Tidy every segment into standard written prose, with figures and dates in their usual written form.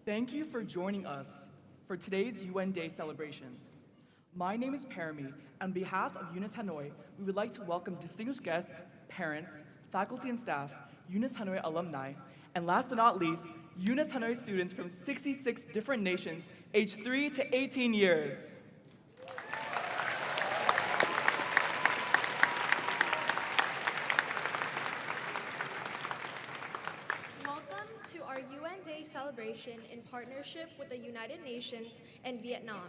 Thank you for joining us for today's UN Day celebrations. My name is Parami, and on behalf of UNIS Hanoi, we would like to welcome distinguished guests, parents, faculty and staff, UNIS Hanoi alumni, and last but not least, UNIS Hanoi students from 66 different nations, aged 3 to 18 years. Welcome to our UN Day celebration in partnership with the United Nations and Vietnam.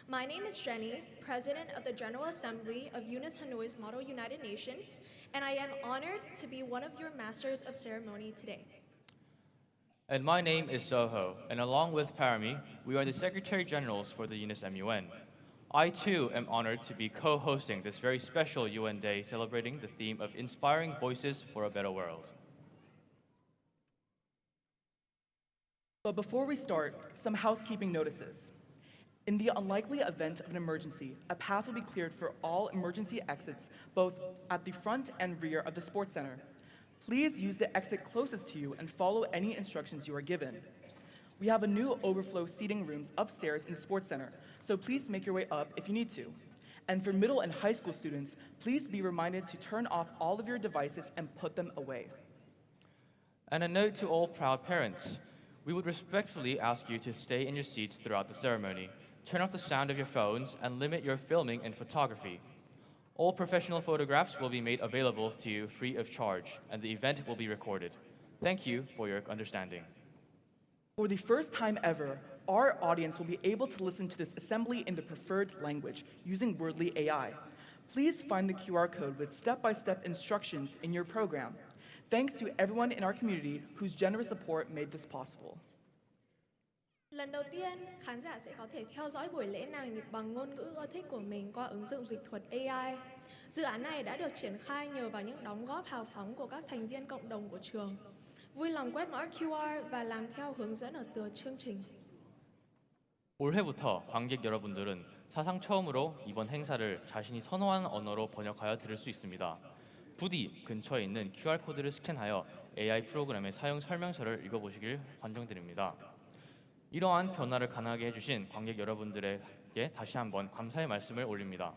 My name is Jenny, President of the General Assembly of UNIS Hanoi's Model United Nations, and I am honored to be one of your Masters of Ceremony today. And my name is Soho, and along with Parami, we are the Secretary Generals for the UNIS MUN. I too am honored to be co-hosting this very special UN Day celebrating the theme of inspiring voices for a better world. But before we start, some housekeeping notices. In the unlikely event of an emergency, a path will be cleared for all emergency exits, both at the front and rear of the sports center. Please use the exit closest to you and follow any instructions you are given. We have a new overflow seating rooms upstairs in the sports center, so please make your way up if you need to. And for middle and high school students, please be reminded to turn off all of your devices and put them away. And a note to all proud parents. We would respectfully ask you to stay in your seats throughout the ceremony. Turn off the sound of your phones and limit your filming and photography. All professional photographs will be made available to you free of charge, and the event will be recorded. Thank you for your understanding. For the first time ever, our audience will be able to listen to this assembly in the preferred language using Wordly AI. Please find the QR code with step-by-step instructions in your program. Thanks to everyone in our community whose generous support made this possible. Lần đầu tiên, khán giả sẽ có thể theo dõi buổi lễ nàng nhịp bằng ngôn ngữ ưa thích của mình qua ứng dụng dịch thuật AI. Dự án này đã được triển khai nhờ vào những đóng góp hào phóng của các thành viên cộng đồng của trường. Vui lòng quét mã QR và làm theo hướng dẫn ở tựa chương trình. 올해부터 관객 여러분들은 사상 처음으로 이번 행사를 자신이 선호하는 언어로 번역하여 들을 수 있습니다. 부디 근처에 있는 QR코드를 스캔하여 AI 프로그램의 사용 설명서를 읽어보시길 관정드립니다. 이러한 변화를 가능하게 해주신 관객 여러분들에게 다시 한번 감사의 말씀을 올립니다.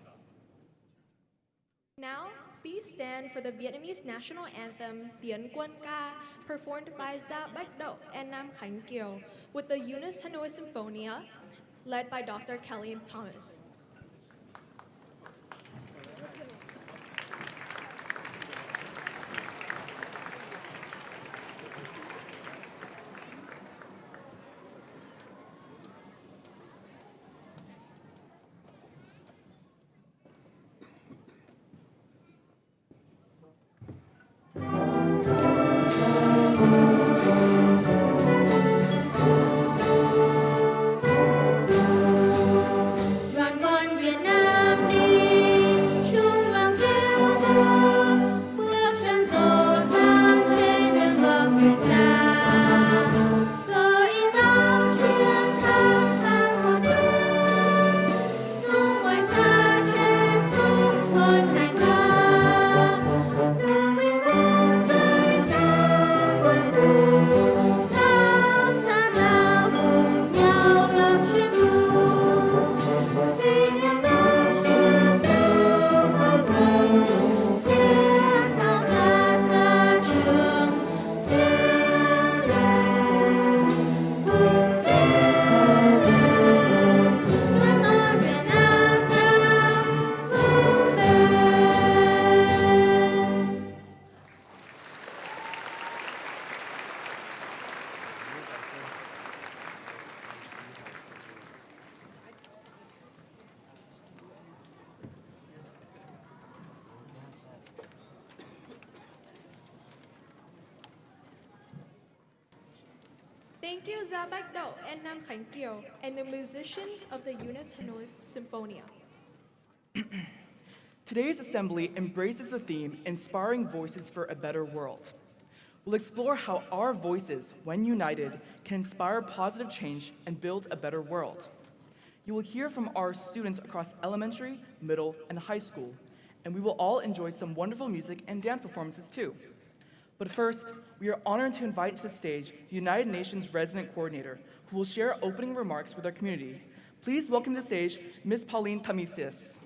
Now, please stand for the Vietnamese national anthem, Tiến Quân Ca, performed by Dạ Bách Đậu and Nam Khánh Kiều, with the UNIS Hanoi Symphonia, led by Dr. Kelly Thomas. Thank you, Dạ Bách Đậu and Nam Khánh Kiều, and the musicians of the UNIS Hanoi Symphonia. Today's assembly embraces the theme, Inspiring Voices for a Better World. We'll explore how our voices, when united, can inspire positive change and build a better world. You will hear from our students across elementary, middle, and high school, and we will all enjoy some wonderful music and dance performances too. But first, we are honored to invite to the stage the United Nations Resident Coordinator, who will share opening remarks with our community. Please welcome to the stage Ms. Pauline Tamisius.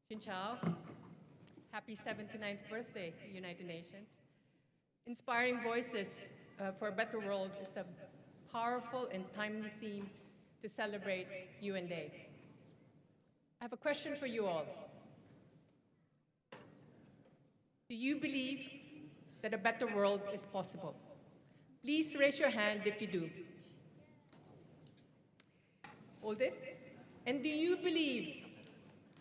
Xin chào. Happy 79th birthday, United Nations. Inspiring Voices for a Better World is a powerful and timely theme to celebrate UN Day. I have a question for you all. Do you believe that a better world is possible? Please raise your hand if you do. Hold it. And do you believe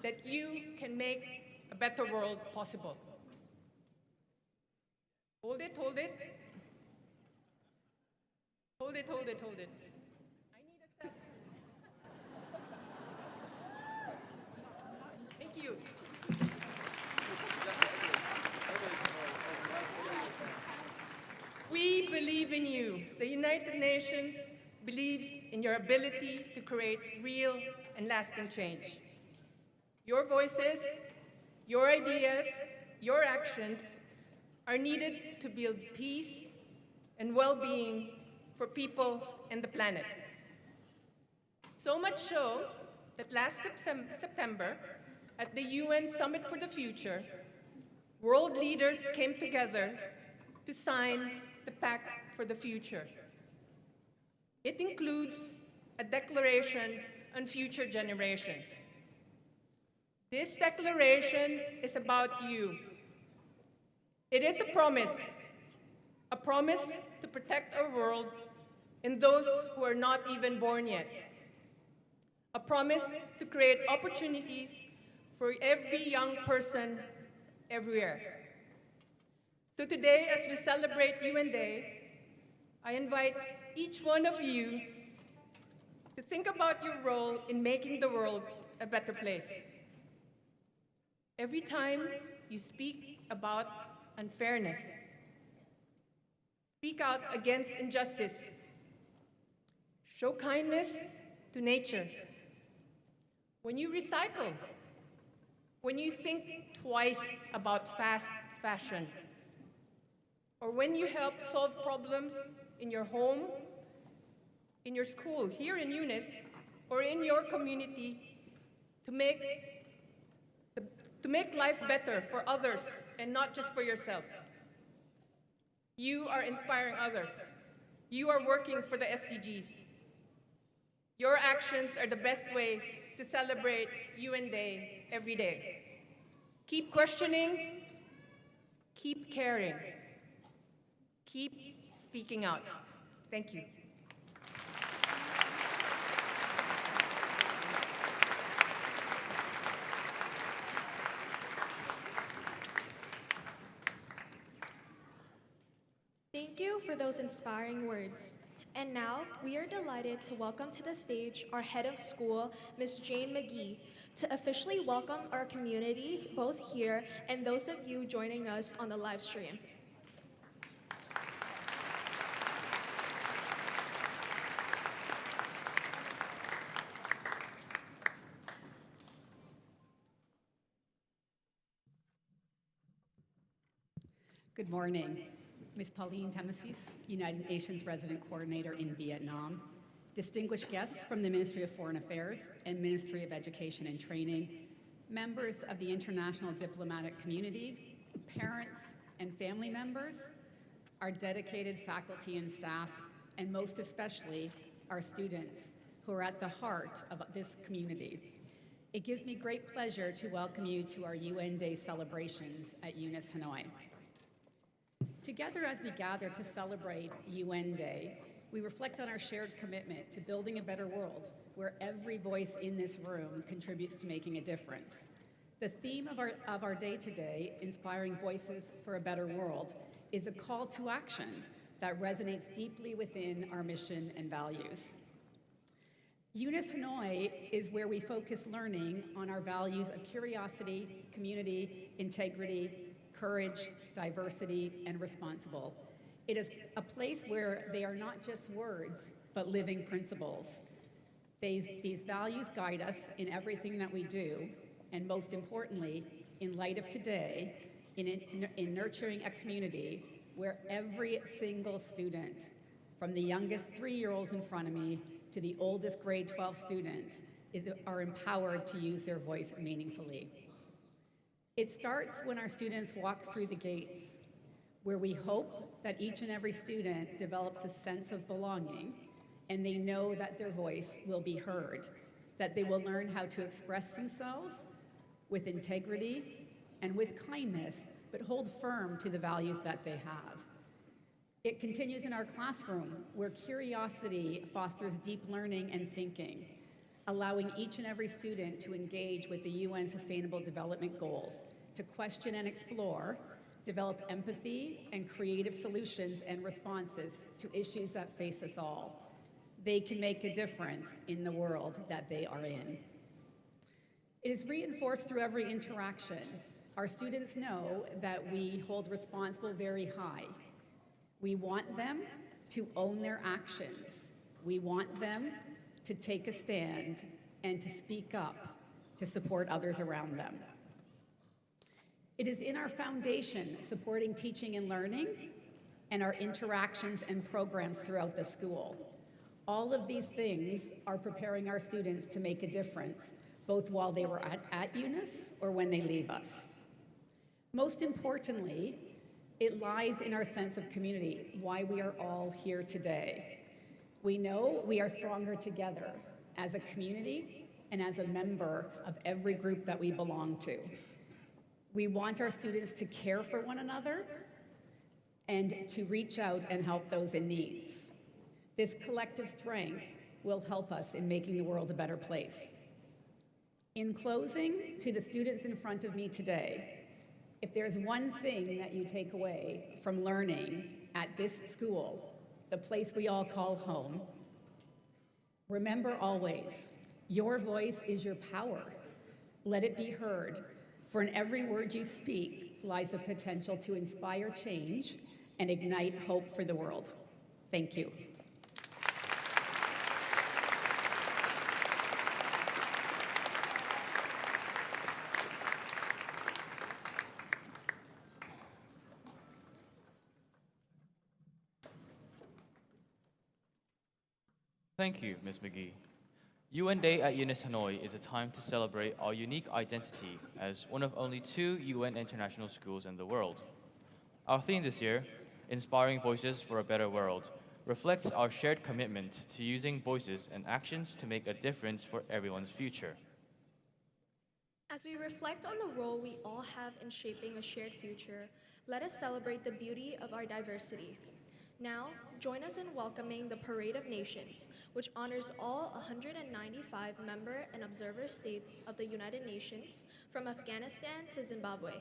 that you can make a better world possible? Hold it, hold it. Hold it, hold it, hold it. I need a step. Thank you. We believe in you. The United Nations believes in your ability to create real and lasting change. Your voices, your ideas, your actions are needed to build peace and well-being for people and the planet. So much so that last September, at the UN Summit for the Future, world leaders came together to sign the Pact for the Future. It includes a declaration on future generations. This declaration is about you. It is a promise to protect our world and those who are not even born yet. A promise to create opportunities for every young person everywhere. So today, as we celebrate UN Day, I invite each one of you to think about your role in making the world a better place. Every time you speak about unfairness, speak out against injustice, show kindness to nature. When you recycle, when you think twice about fast fashion, or when you help solve problems in your home, in your school, here in Eunice, or in your community to make life better for others and not just for yourself. You are inspiring others. You are working for the SDGs. Your actions are the best way to celebrate UN Day every day. Keep questioning, keep caring, keep speaking out. Thank you. Thank you for those inspiring words. And now, we are delighted to welcome to the stage our head of school, Ms. Jane McGee, to officially welcome our community, both here and those of you joining us on the live stream. Good morning. Ms. Pauline Tamisius, United Nations Resident Coordinator in Vietnam, distinguished guests from the Ministry of Foreign Affairs and Ministry of Education and Training, members of the international diplomatic community, parents and family members, our dedicated faculty and staff, and most especially our students who are at the heart of this community. It gives me great pleasure to welcome you to our UN Day celebrations at Eunice, Hanoi. Together, as we gather to celebrate UN Day, we reflect on our shared commitment to building a better world where every voice in this room contributes to making a difference. The theme of our day today, Inspiring Voices for a Better World, is a call to action that resonates deeply within our mission and values. Eunice Hanoi is where we focus learning on our values of curiosity, community, integrity, courage, diversity, and responsible. It is a place where they are not just words, but living principles. These values guide us in everything that we do, and most importantly, in light of today, in nurturing a community where every single student, from the youngest 3-year-olds in front of me to the oldest grade 12 students, are empowered to use their voice meaningfully. It starts when our students walk through the gates, where we hope that each and every student develops a sense of belonging and they know that their voice will be heard, that they will learn how to express themselves with integrity and with kindness, but hold firm to the values that they have. It continues in our classroom, where curiosity fosters deep learning and thinking, allowing each and every student to engage with the UN Sustainable Development Goals, to question and explore, develop empathy and creative solutions and responses to issues that face us all. They can make a difference in the world that they are in. It is reinforced through every interaction. Our students know that we hold responsible very high. We want them to own their actions. We want them to take a stand and to speak up to support others around them. It is in our foundation, supporting teaching and learning, and our interactions and programs throughout the school. All of these things are preparing our students to make a difference, both while they were at UNIS or when they leave us. Most importantly, it lies in our sense of community, why we are all here today. We know we are stronger together as a community and as a member of every group that we belong to. We want our students to care for one another and to reach out and help those in need. This collective strength will help us in making the world a better place. In closing, to the students in front of me today, if there's one thing that you take away from learning at this school, the place we all call home, remember always, your voice is your power. Let it be heard, for in every word you speak lies a potential to inspire change and ignite hope for the world. Thank you. Thank you, Ms. McGee. UN Day at UNIS Hanoi is a time to celebrate our unique identity as one of only 2 UN international schools in the world. Our theme this year, Inspiring Voices for a Better World, reflects our shared commitment to using voices and actions to make a difference for everyone's future. As we reflect on the role we all have in shaping a shared future, let us celebrate the beauty of our diversity. Now, join us in welcoming the Parade of Nations, which honors all 195 member and observer states of the United Nations, from Afghanistan to Zimbabwe.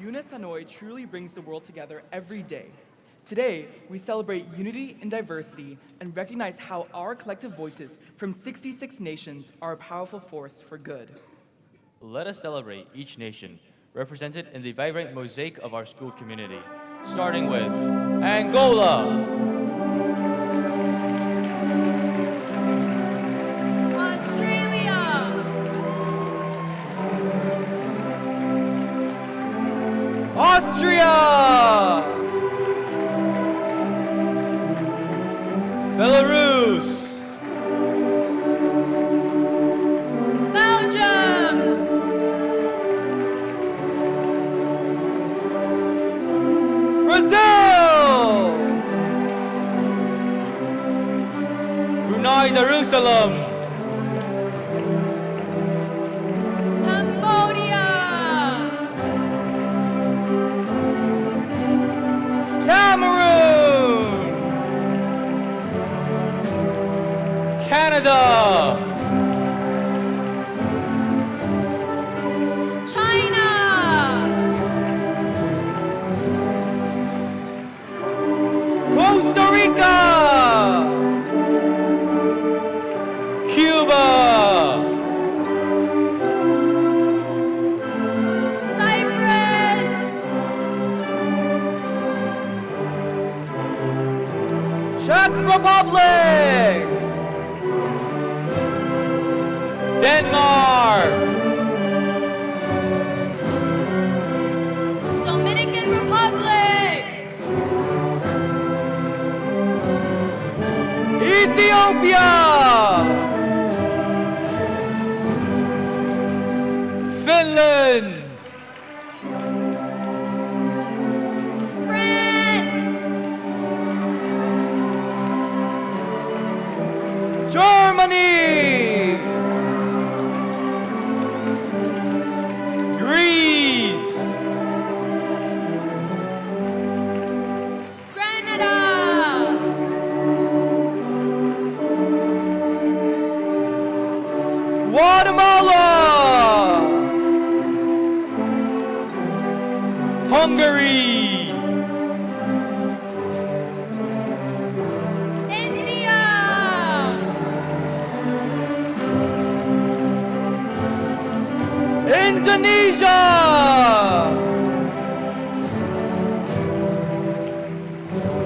UNIS Hanoi truly brings the world together every day. Today, we celebrate unity in diversity and recognize how our collective voices from 66 nations are a powerful force for good. Let us celebrate each nation represented in the vibrant mosaic of our school community, starting with Angola, Australia, Austria, Belarus, Belgium, Brazil! Brunei Darussalam, Cambodia, Cameroon! Canada, China, Costa Rica! Cuba, Cyprus, Czech Republic! Denmark, Dominican Republic, Ethiopia! Finland, France, Germany! Greece, Grenada, Guatemala! Hungary, India, Indonesia!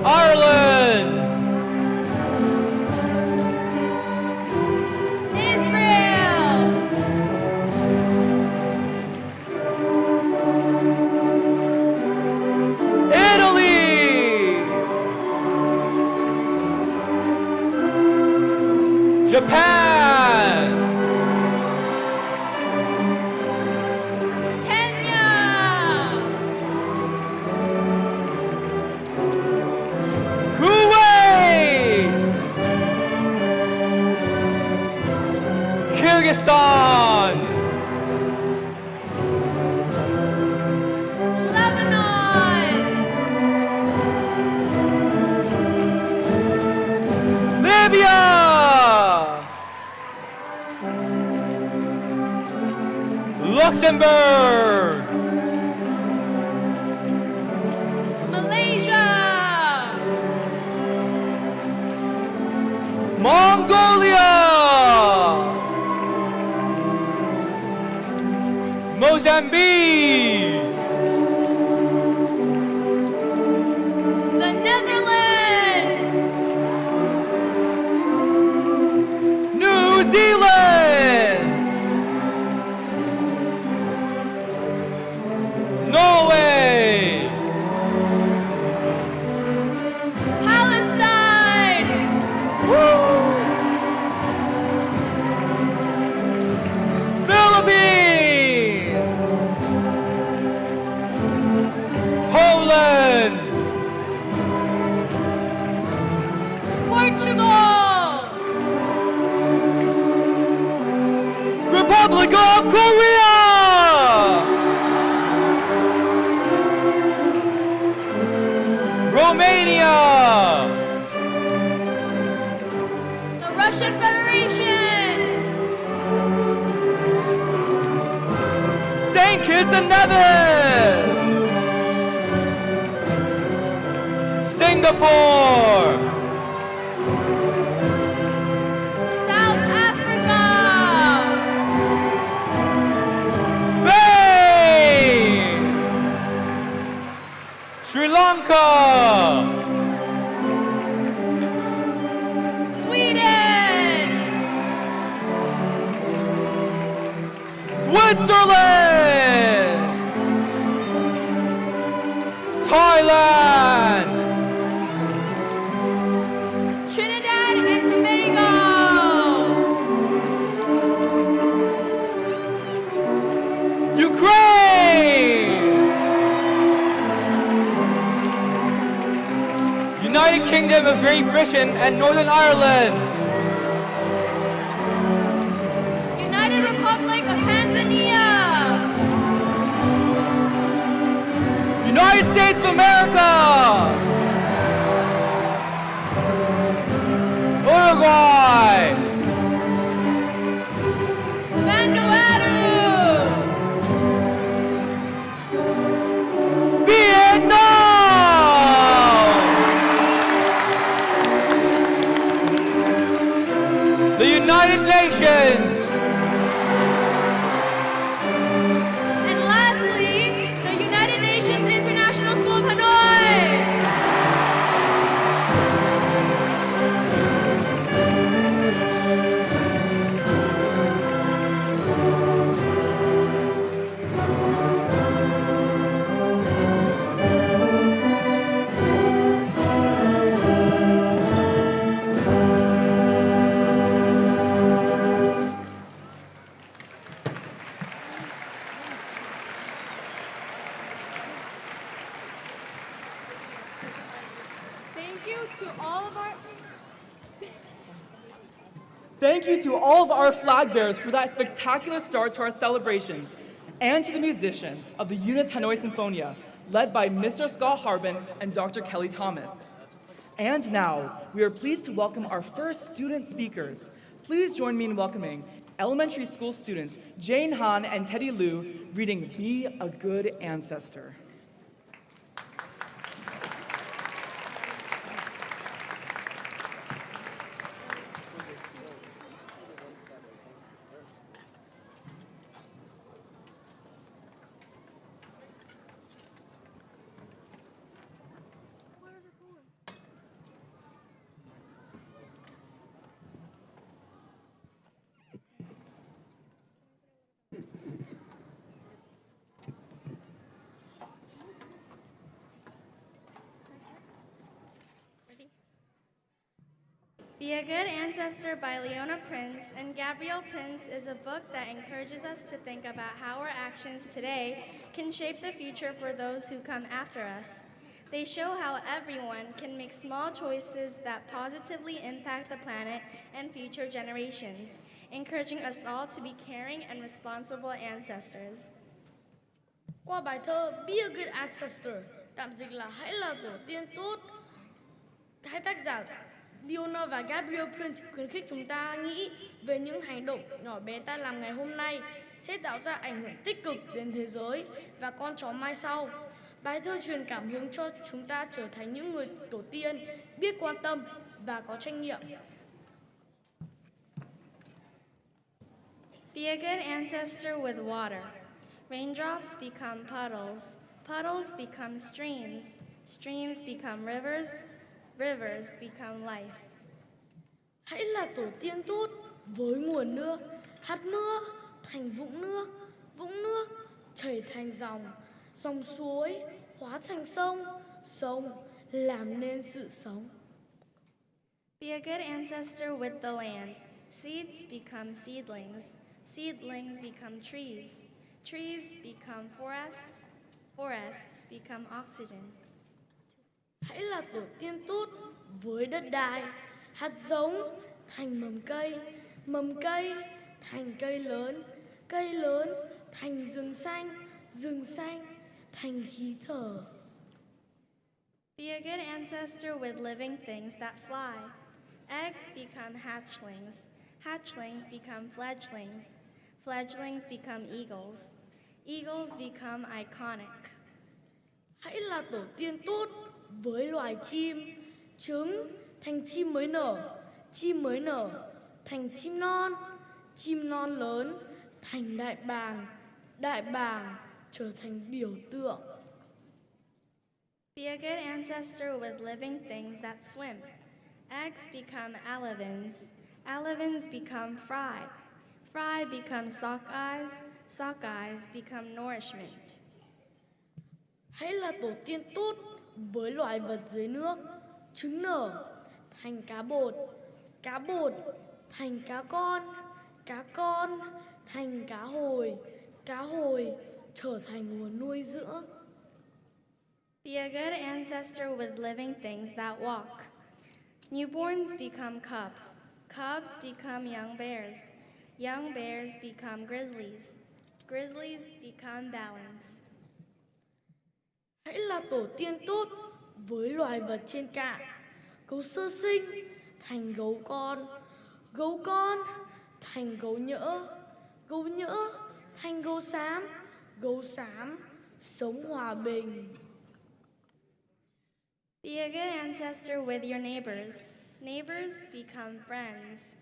Ireland, Israel, Italy! Japan, Kenya, Kuwait! Kyrgyzstan, Lebanon, Libya! Luxembourg, Malaysia, Mongolia! Mozambique, the Netherlands, New Zealand! Norway, Palestine, Philippines! Poland, Portugal, Republic of Korea! Romania, the Russian Federation, St. Kitts and Nevis! Singapore, South Africa, Spain, Sri Lanka, Sweden, Switzerland, Thailand, Trinidad and Tobago, Ukraine, United Kingdom of Great Britain and Northern Ireland, United Republic of Tanzania, United States of America, Uruguay, Vanuatu, Vietnam, the United Nations, and lastly, the United Nations International School of Hanoi. Thank you to all of our Thank you to all of our flag bearers for that spectacular start to our celebrations, and to the musicians of the Eunice Hanoi Sinfonia, led by Mr. Scott Harbin and Dr. Kelly Thomas. And now, we are pleased to welcome our first student speakers. Please join me in welcoming elementary school students Jane Han and Teddy Liu reading Be a Good Ancestor. Be a Good Ancestor by Leona Prince and Gabrielle Prince is a book that encourages us to think about how our actions today can shape the future for those who come after us. They show how everyone can make small choices that positively impact the planet and future generations, encouraging us all to be caring and responsible ancestors. Qua bài thơ Be a Good Ancestor, tạm dịch là hãy là tổ tiên tốt. Hai tác giả Leona và Gabrielle Prince khuyến khích chúng ta nghĩ về những hành động nhỏ bé ta làm ngày hôm nay sẽ tạo ra ảnh hưởng tích cực đến thế giới và con cháu mai sau. Bài thơ truyền cảm hứng cho chúng ta trở thành những người tổ tiên biết quan tâm và có trách nhiệm. Be a good ancestor with water. Raindrops become puddles. Puddles become streams. Streams become rivers. Rivers become life. Hãy là tổ tiên tốt với nguồn nước. Hạt mưa thành vũng nước. Vũng nước chảy thành dòng. Dòng suối hóa thành sông. Sông làm nên sự sống. Be a good ancestor with the land. Seeds become seedlings. Seedlings become trees. Trees become forests. Forests become oxygen. Hãy là tổ tiên tốt với đất đai. Hạt giống thành mầm cây thành cây lớn thành rừng xanh thành khí thở. Be a good ancestor with living things that fly. Eggs become hatchlings. Hatchlings become fledglings. Fledglings become eagles. Eagles become iconic. Hãy là tổ tiên tốt với loài chim. Trứng thành chim mới nở, chim mới nở thành chim non lớn thành đại bàng trở thành biểu tượng. Be a good ancestor with living things that swim. Eggs become alevins. Alevins become fry. Fry become sock eyes. Sock eyes become nourishment. Hãy là tổ tiên tốt với loài vật dưới nước. Trứng nở thành cá bột thành cá con thành cá hồi trở thành nguồn nuôi dưỡng. Be a good ancestor with living things that walk. Newborns become cubs. Cubs become young bears. Young bears become grizzlies. Grizzlies become balance. Hãy là tổ tiên tốt với loài vật trên cạn. Gấu sơ sinh thành gấu con thành gấu nhỡ thành gấu xám sống hòa bình. Be a good ancestor with your neighbors. Neighbors become friends.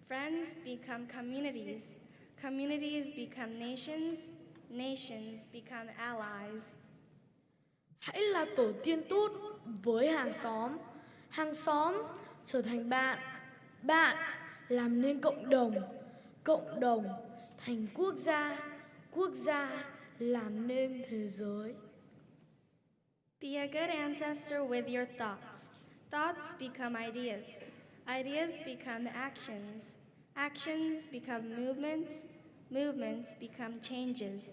Friends become communities. Communities become nations. Nations become allies. Hãy là tổ tiên tốt với hàng xóm trở thành bạn làm nên cộng đồng thành quốc gia làm nên thế giới. Be a good ancestor with your thoughts. Thoughts become ideas. Ideas become actions. Actions become movements. Movements become changes.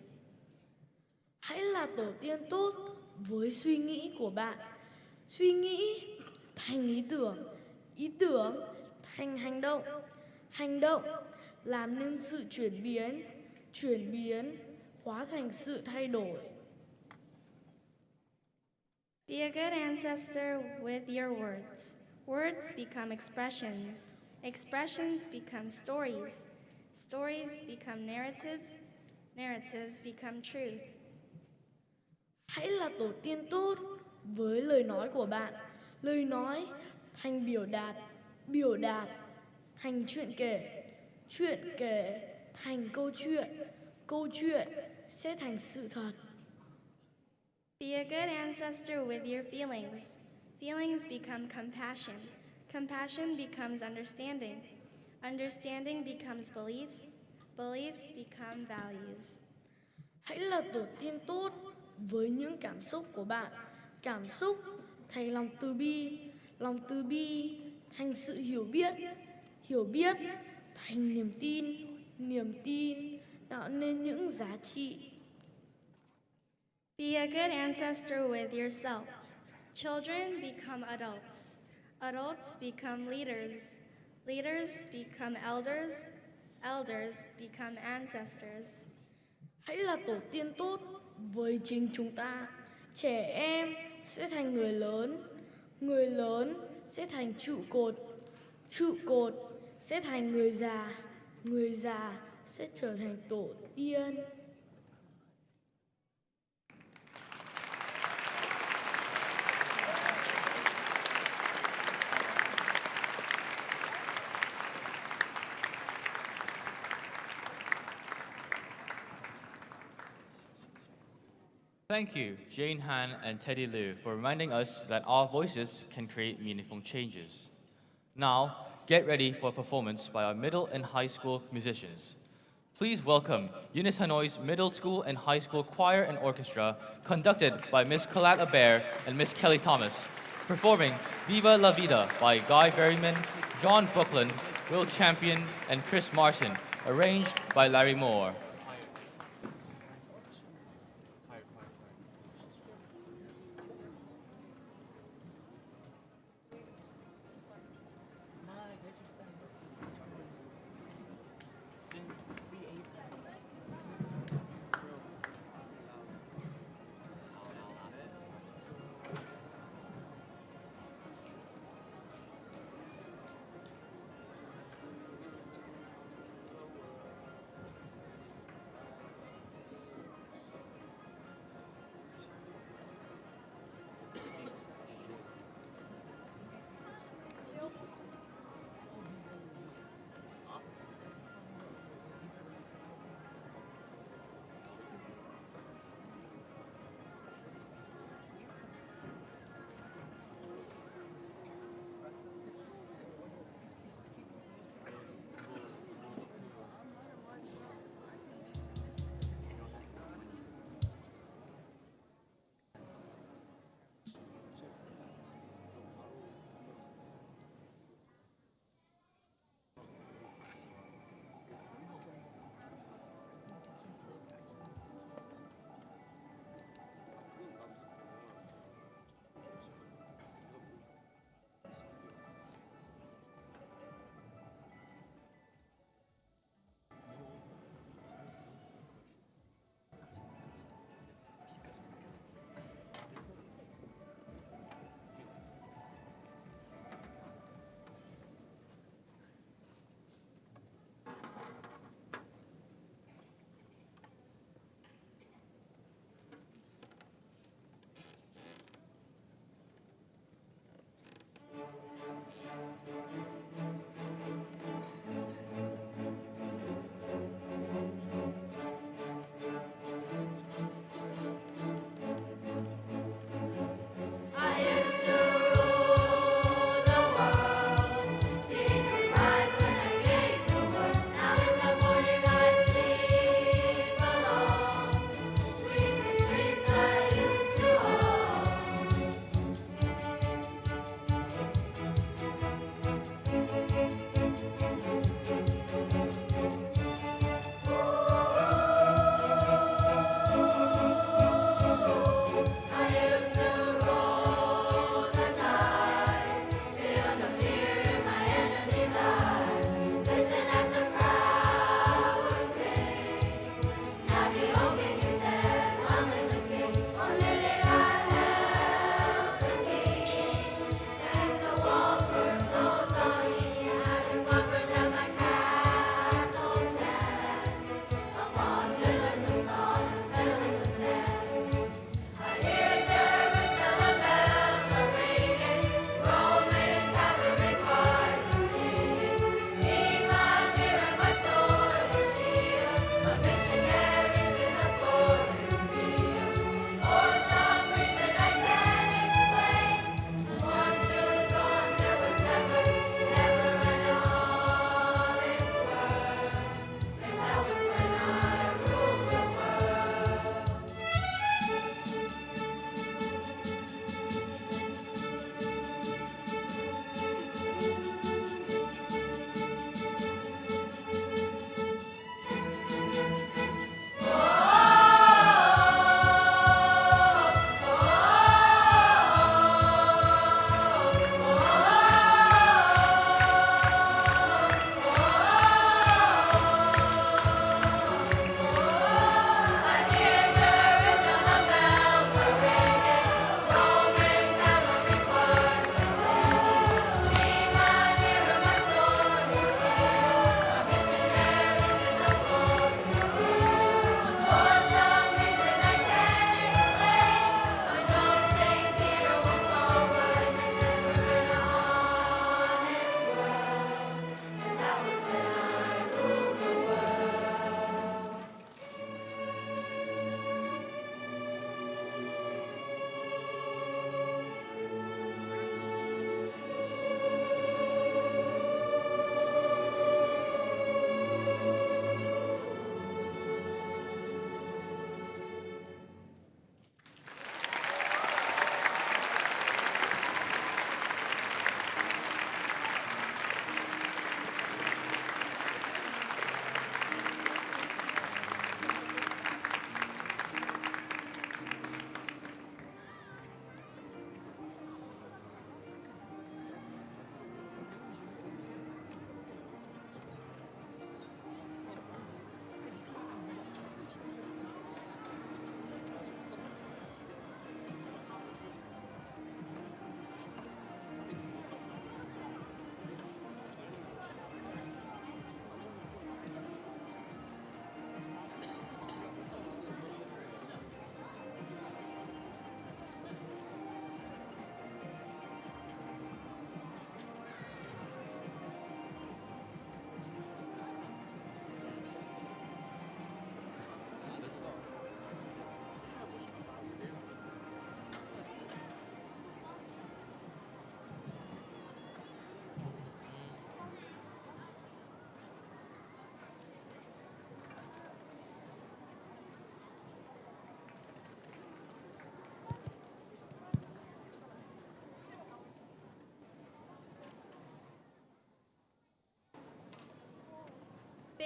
Hãy là tổ tiên tốt với suy nghĩ của bạn. Suy nghĩ thành ý tưởng thành hành động làm nên sự chuyển biến hóa thành sự thay đổi. Be a good ancestor with your words. Words become expressions. Expressions become stories. Stories become narratives. Narratives become truth. Hãy là tổ tiên tốt với lời nói của bạn. Lời nói thành biểu đạt thành chuyện kể thành câu chuyện sẽ thành sự thật. Be a good ancestor with your feelings. Feelings become compassion. Compassion becomes understanding. Understanding becomes beliefs. Beliefs become values. Hãy là tổ tiên tốt với những cảm xúc của bạn. Cảm xúc thành lòng từ bi thành sự hiểu biết thành niềm tin tạo nên những giá trị. Be a good ancestor with yourself. Children become adults. Adults become leaders. Leaders become elders. Elders become ancestors. Hãy là tổ tiên tốt với chính chúng ta. Trẻ em sẽ thành người lớn sẽ thành trụ cột sẽ thành người già sẽ trở thành tổ tiên. Thank you, Jane Han and Teddy Liu, for reminding us that our voices can create meaningful changes. Now, get ready for a performance by our middle and high school musicians. Please welcome Eunice Hanoi's middle school and high school choir and orchestra, conducted by Miss Colette Aber and Miss Kelly Thomas, performing Viva La Vida by Guy Berryman, John Buckland, Will Champion, and Chris Martin, arranged by Larry Moore.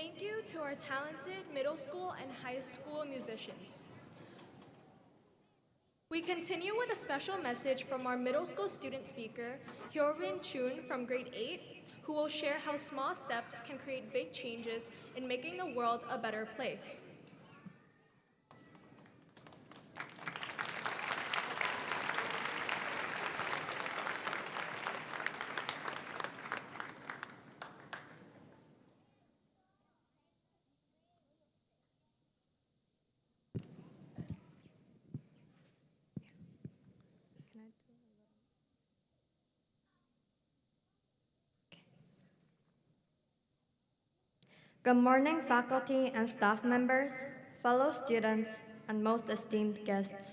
thank you to our talented middle school and high school musicians. We continue with a special message from our middle school student speaker, Hyobin Chun from grade 8, who will share how small steps can create big changes in making the world a better place. Good morning, faculty and staff members, fellow students, and most esteemed guests.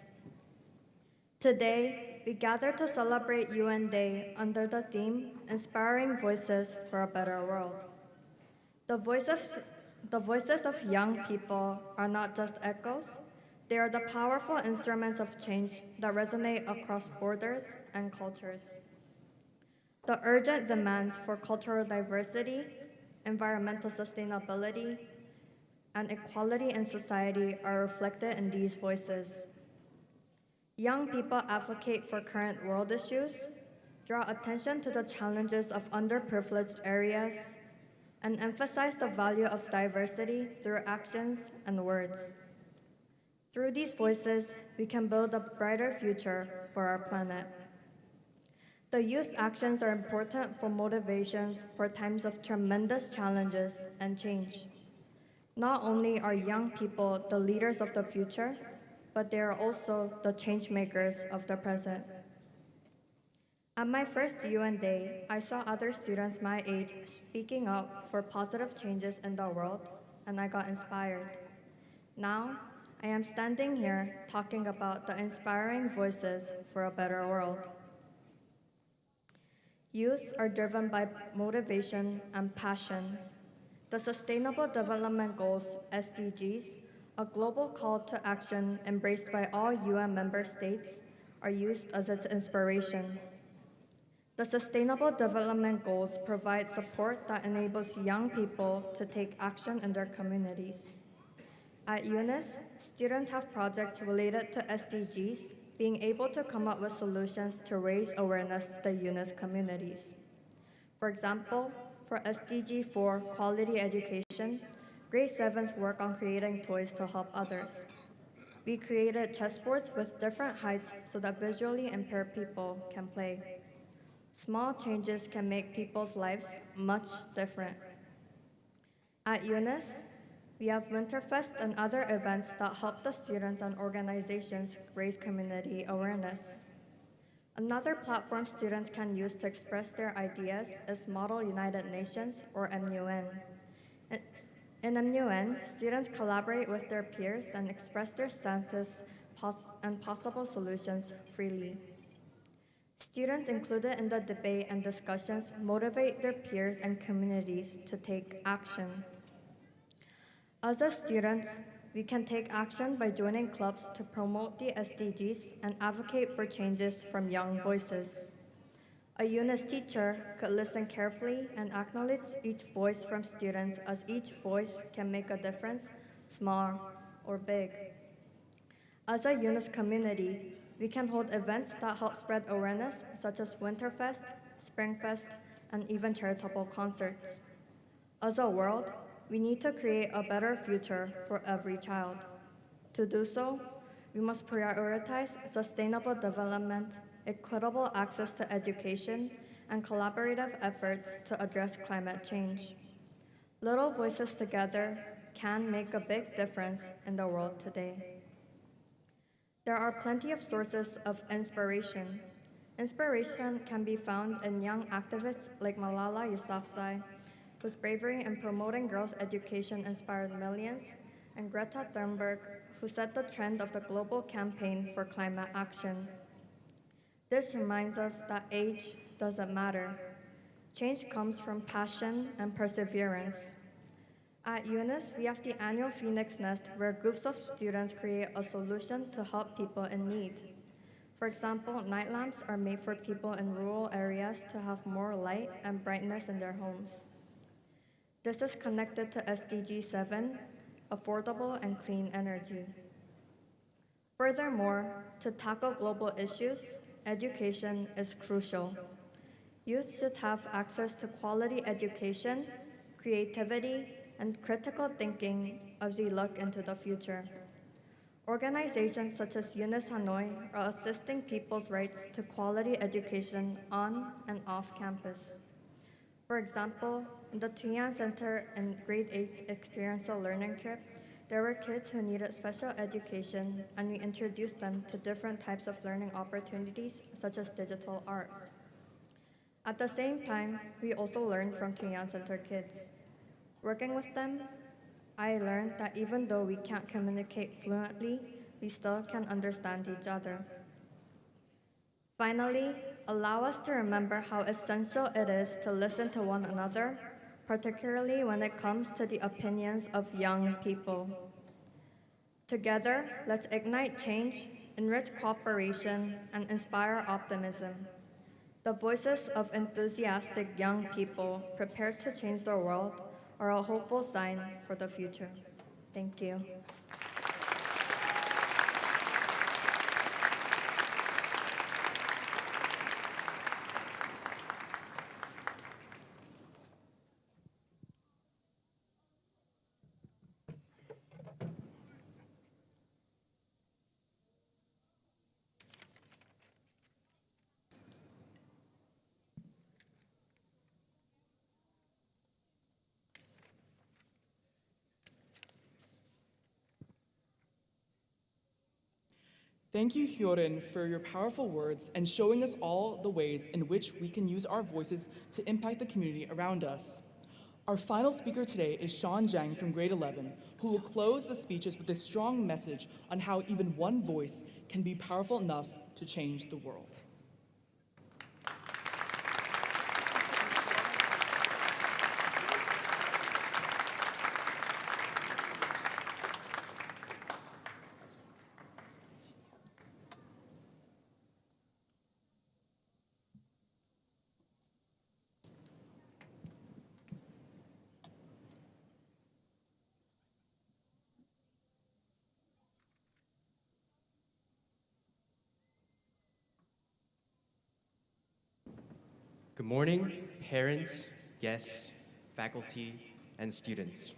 Today, we gather to celebrate UN Day under the theme, Inspiring Voices for a Better World. The voices of young people are not just echoes, they are the powerful instruments of change that resonate across borders and cultures. The urgent demands for cultural diversity, environmental sustainability, and equality in society are reflected in these voices. Young people advocate for current world issues, draw attention to the challenges of underprivileged areas, and emphasize the value of diversity through actions and words. Through these voices, we can build a brighter future for our planet. The youth actions are important for motivations for times of tremendous challenges and change. Not only are young people the leaders of the future, but they are also the change makers of the present. At my first UN Day, I saw other students my age speaking up for positive changes in the world, and I got inspired. Now, I am standing here talking about the inspiring voices for a better world. Youth are driven by motivation and passion. The Sustainable Development Goals, SDGs, a global call to action embraced by all UN member states, are used as its inspiration. The Sustainable Development Goals provide support that enables young people to take action in their communities. At UNIS, students have projects related to SDGs, being able to come up with solutions to raise awareness to the UNIS communities. For example, for SDG 4 Quality Education, grade 7s work on creating toys to help others. We created chessboards with different heights so that visually impaired people can play. Small changes can make people's lives much different. At UNIS, we have Winterfest and other events that help the students and organizations raise community awareness. Another platform students can use to express their ideas is Model United Nations, or MUN. In MUN, students collaborate with their peers and express their stances and possible solutions freely. Students included in the debate and discussions motivate their peers and communities to take action. As a students, we can take action by joining clubs to promote the SDGs and advocate for changes from young voices. A UNIS teacher could listen carefully and acknowledge each voice from students, as each voice can make a difference, small or big. As a UNIS community, we can hold events that help spread awareness, such as Winterfest, Springfest, and even charitable concerts. As a world, we need to create a better future for every child. To do so, we must prioritize sustainable development, equitable access to education, and collaborative efforts to address climate change. Little voices together can make a big difference in the world today. There are plenty of sources of inspiration. Inspiration can be found in young activists like Malala Yousafzai, whose bravery in promoting girls' education inspired millions, and Greta Thunberg, who set the trend of the global campaign for climate action. This reminds us that age doesn't matter. Change comes from passion and perseverance. At UNIS, we have the annual Phoenix Nest, where groups of students create a solution to help people in need. For example, night lamps are made for people in rural areas to have more light and brightness in their homes. This is connected to SDG 7, affordable and clean energy. Furthermore, to tackle global issues, education is crucial. Youth should have access to quality education, creativity, and critical thinking as we look into the future. Organizations such as UNIS Hanoi are assisting people's rights to quality education on and off campus. For example, in the Thuyan Center and Grade 8's experiential learning trip, there were kids who needed special education, and we introduced them to different types of learning opportunities, such as digital art. At the same time, we also learned from Thuyan Center kids. Working with them, I learned that even though we can't communicate fluently, we still can understand each other. Finally, allow us to remember how essential it is to listen to one another, particularly when it comes to the opinions of young people. Together, let's ignite change, enrich cooperation, and inspire optimism. The voices of enthusiastic young people prepared to change the world are a hopeful sign for the future. Thank you. Thank you, Hyorin, for your powerful words and showing us all the ways in which we can use our voices to impact the community around us. Our final speaker today is Sean Zhang from grade 11, who will close the speeches with a strong message on how even one voice can be powerful enough to change the world. Good morning, parents, guests, faculty, and students.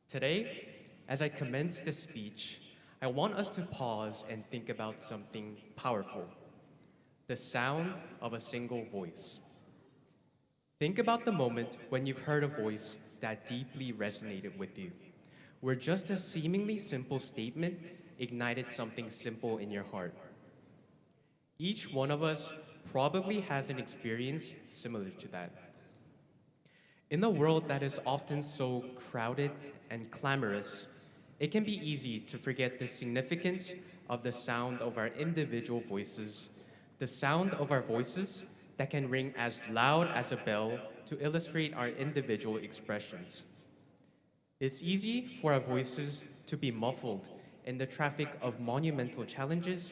Today, as I commence this speech, I want us to pause and think about something powerful: the sound of a single voice. Think about the moment when you've heard a voice that deeply resonated with you, where just a seemingly simple statement ignited something simple in your heart. Each one of us probably has an experience similar to that. In a world that is often so crowded and clamorous, it can be easy to forget the significance of the sound of our individual voices, the sound of our voices that can ring as loud as a bell to illustrate our individual expressions. It's easy for our voices to be muffled in the traffic of monumental challenges,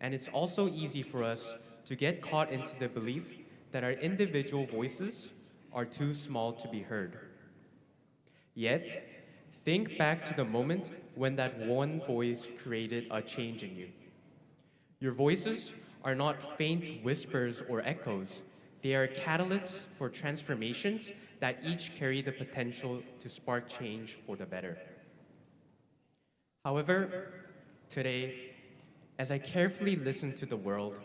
and it's also easy for us to get caught into the belief that our individual voices are too small to be heard. Yet, think back to the moment when that one voice created a change in you. Your voices are not faint whispers or echoes. They are catalysts for transformations that each carry the potential to spark change for the better. However, today, as I carefully listen to the world,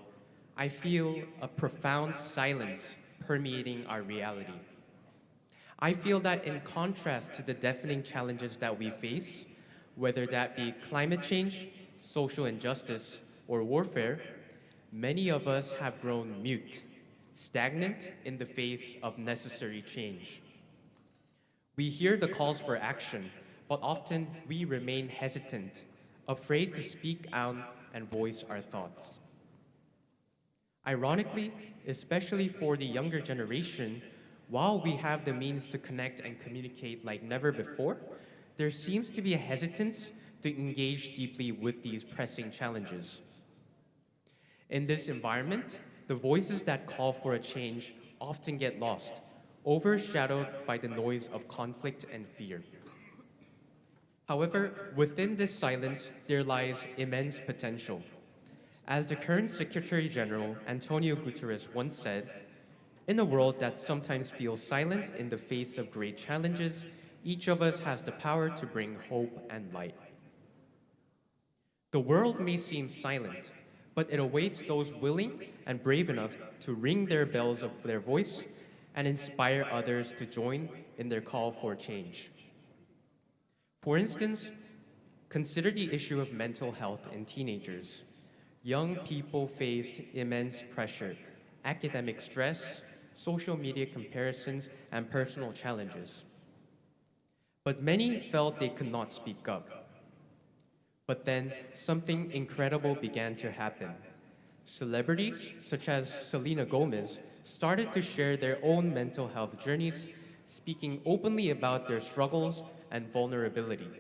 I feel a profound silence permeating our reality. I feel that in contrast to the deafening challenges that we face, whether that be climate change, social injustice, or warfare, many of us have grown mute, stagnant in the face of necessary change. We hear the calls for action, but often we remain hesitant, afraid to speak out and voice our thoughts. Ironically, especially for the younger generation, while we have the means to connect and communicate like never before, there seems to be a hesitance to engage deeply with these pressing challenges. In this environment, the voices that call for a change often get lost, overshadowed by the noise of conflict and fear. However, within this silence, there lies immense potential. As the current Secretary General, Antonio Guterres, once said, "In a world that sometimes feels silent in the face of great challenges, each of us has the power to bring hope and light." The world may seem silent, but it awaits those willing and brave enough to ring their bells of their voice and inspire others to join in their call for change. For instance, consider the issue of mental health in teenagers. Young people faced immense pressure, academic stress, social media comparisons, and personal challenges. But many felt they could not speak up. But then something incredible began to happen. Celebrities, such as Selena Gomez, started to share their own mental health journeys, speaking openly about their struggles and vulnerability.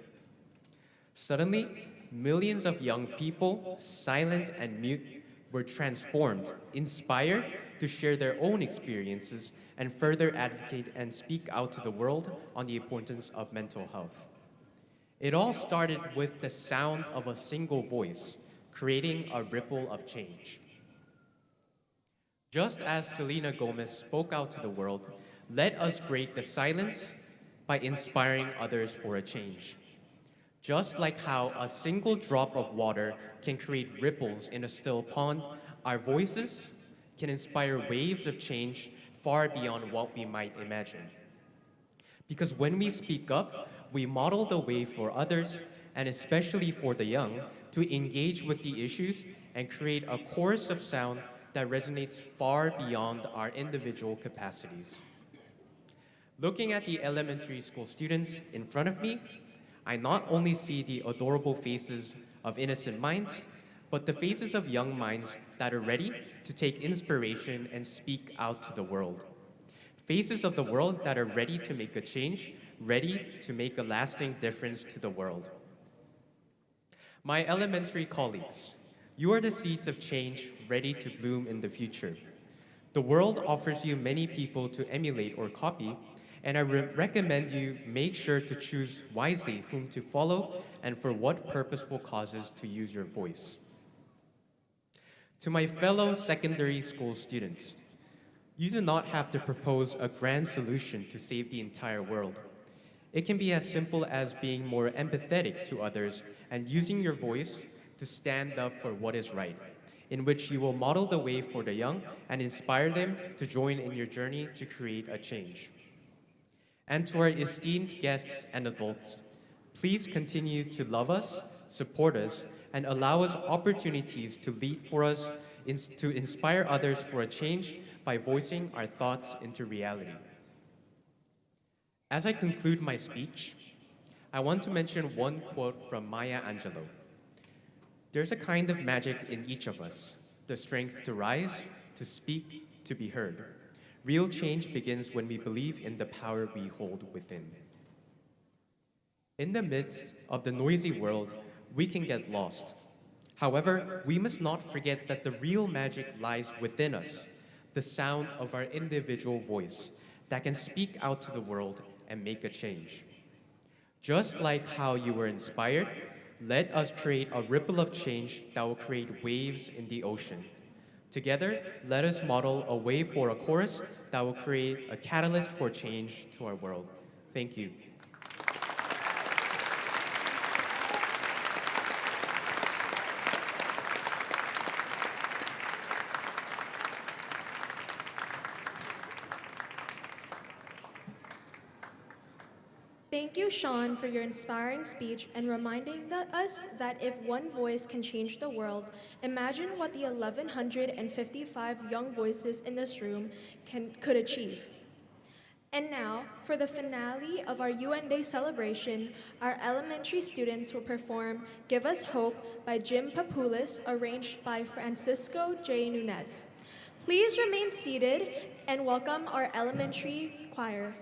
Suddenly, millions of young people, silent and mute, were transformed, inspired to share their own experiences and further advocate and speak out to the world on the importance of mental health. It all started with the sound of a single voice, creating a ripple of change. Just as Selena Gomez spoke out to the world, let us break the silence by inspiring others for a change. Just like how a single drop of water can create ripples in a still pond, our voices can inspire waves of change far beyond what we might imagine. Because when we speak up, we model the way for others, and especially for the young, to engage with the issues and create a chorus of sound that resonates far beyond our individual capacities. Looking at the elementary school students in front of me, I not only see the adorable faces of innocent minds, but the faces of young minds that are ready to take inspiration and speak out to the world. Faces of the world that are ready to make a change, ready to make a lasting difference to the world. My elementary colleagues, you are the seeds of change ready to bloom in the future. The world offers you many people to emulate or copy, and I recommend you make sure to choose wisely whom to follow and for what purposeful causes to use your voice. To my fellow secondary school students, you do not have to propose a grand solution to save the entire world. It can be as simple as being more empathetic to others and using your voice to stand up for what is right, in which you will model the way for the young and inspire them to join in your journey to create a change. And to our esteemed guests and adults, please continue to love us, support us, and allow us opportunities to lead for us, to inspire others for a change by voicing our thoughts into reality. As I conclude my speech, I want to mention one quote from Maya Angelou. There's a kind of magic in each of us, the strength to rise, to speak, to be heard. Real change begins when we believe in the power we hold within. In the midst of the noisy world, we can get lost. However, we must not forget that the real magic lies within us, the sound of our individual voice that can speak out to the world and make a change. Just like how you were inspired, let us create a ripple of change that will create waves in the ocean. Together, let us model a way for a chorus that will create a catalyst for change to our world. Thank you. Thank you, Sean, for your inspiring speech and reminding us that if one voice can change the world, imagine what the 1,155 young voices in this room could achieve. And now, for the finale of our UN Day celebration, our elementary students will perform Give Us Hope by Jim Papoulis, arranged by Francisco J. Nunez. Please remain seated and welcome our elementary choir.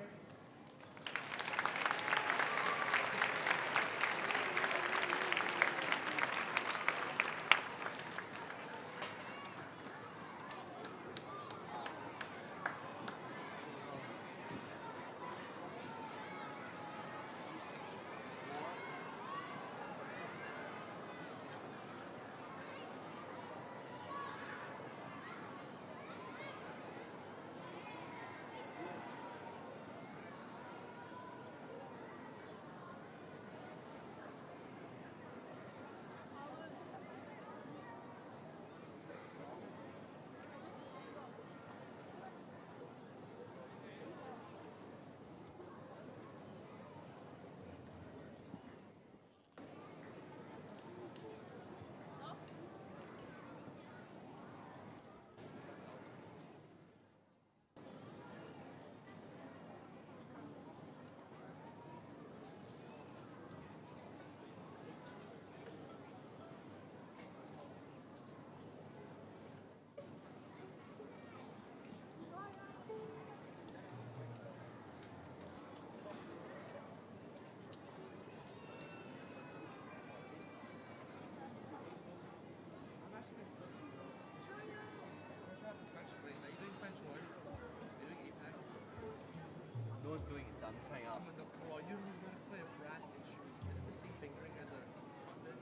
Oh, you don't even know how to play a brass instrument. Is it the same fingering as a trumpet? It's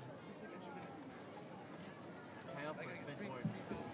like instrument. Like a three valve.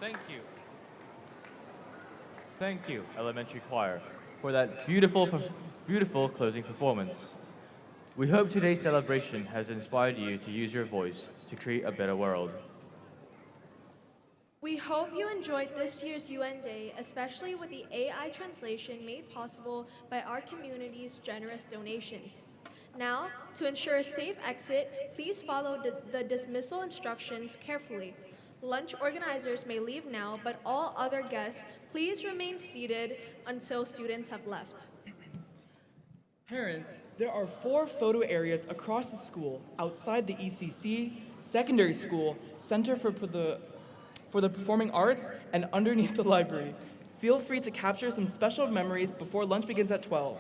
Thank you. Thank you, elementary choir, for that beautiful closing performance. We hope today's celebration has inspired you to use your voice to create a better world. We hope you enjoyed this year's UN Day, especially with the AI translation made possible by our community's generous donations. Now, to ensure a safe exit, please follow the dismissal instructions carefully. Lunch organizers may leave now, but all other guests, please remain seated until students have left. Parents, there are 4 photo areas across the school outside the ECC, secondary school, Center for the Performing Arts, and underneath the library. Feel free to capture some special memories before lunch begins at 12.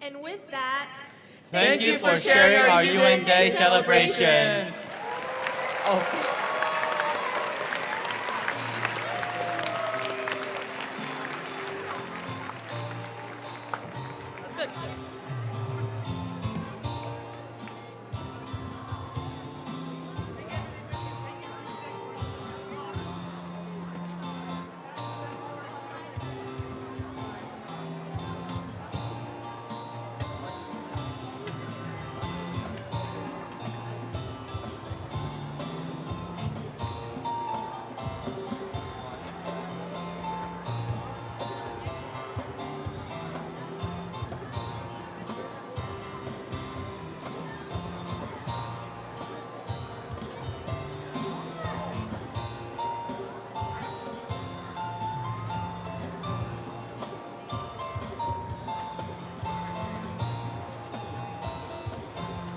And with that, Thank you for sharing our UN Day celebrations. Oh. good.